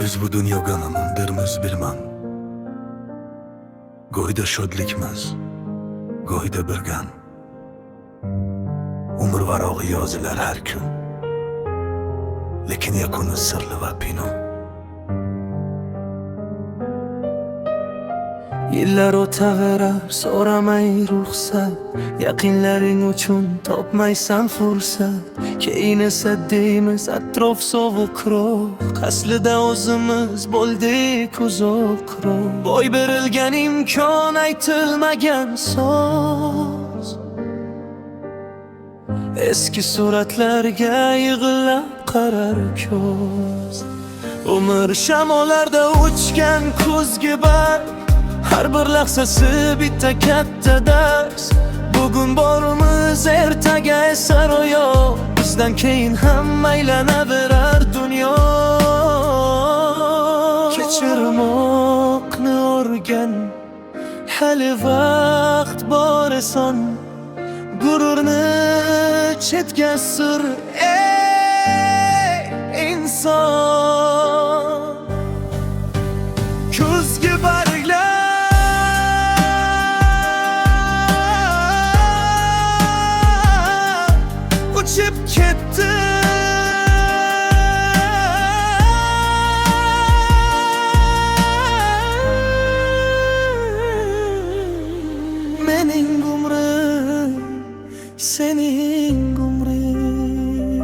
Biz bu dunyoga nimadirmiz bilmam. Go'yda shodlikmiz, go'yda bir gam. Umr varog'i yozilar har kun, lekin yakuni sirli va pinhon. Yillar o'taverar, so'ramay ruxsat, yaqinlaring uchun topmaysan fursat. Keyin esa deymiz atrof sovuqroq, aslida o'zimiz bo'ldik uzoqroq. Boy berilgan imkon, aytilmagan so'z, eski suratlarga yig'lab qarar ko'z. Umr shamollarda uchgan kuzgi barg, har bir lahzasi bitta katta dars. Bugun bormiz, ertaga esa ro'yo, bizdan keyin hamma aylanaverar dunyo. Kechirmoqni o'rgan, hali vaqt bor eson. Gururni chetga sur, ey inson. Kuzgi barglar uchib ketdi, mening umrim, sening umring.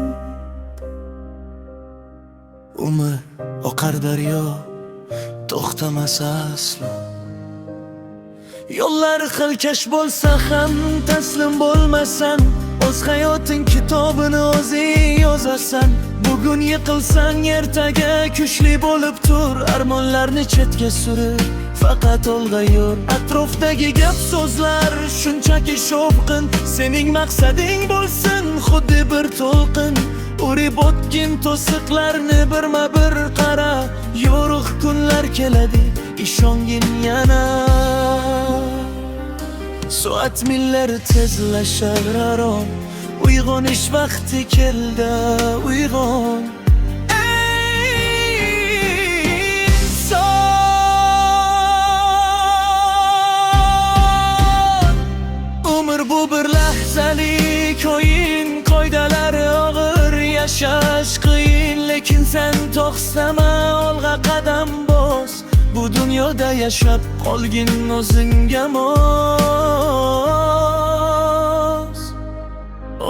Umr oqar daryo, to'xtamas aslo. Yo'llari xilkash bo'lsa ham taslim bo'lmasan. O'z hayoting kitobini o'zing yozasan. Bugun yiqilsang, ertaga kuchli bo'lib tur. Armonlarni chetga surib, faqat olg'a yur. Atrofdagi gap so'zlar shunchaki shovqin. Sening maqsading bo'lsin xuddi bir to'lqin. Urib o'tgin to'siqlarni birma-bir qara. Yorug' kunlar keladi, ishongin yana. Soat millari tezlashar aron, uyg'onish vaqti keldi, uyg'on. Ey inson, umr bu bir lahzalik o'yin. Qoidalari og'ir, yashash qiyin, lekin sen to'xtama, olg'a qadam bos. Bu dunyoda yashab qolgin o'zingga mos,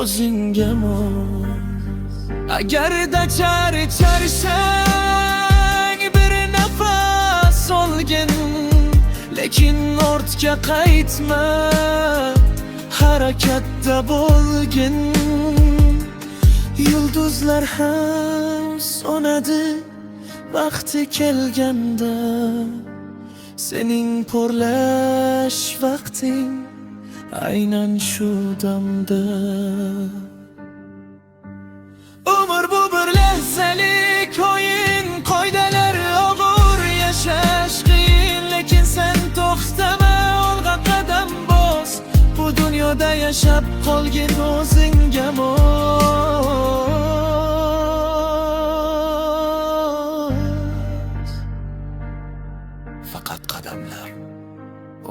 o'zingga mos. Agarda charsang, bir nafas olgin, lekin ortga qaytma, harakatda bo'lgin. Yulduzlar ham so'nadi vaqti kelganda, sening porlash vaqting aynan shu damda. Umr bu bir lahzalik o'yin, qoidalari og'ir, yashash qiyin, lekin sen to'xtama, olg'a qadam bos. Bu dunyoda yashab qolgin o'zingga mos. Faqat qadamlar,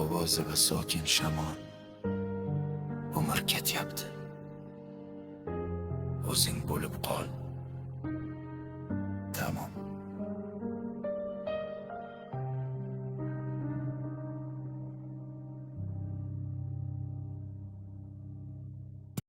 ovozi va sokin shamol.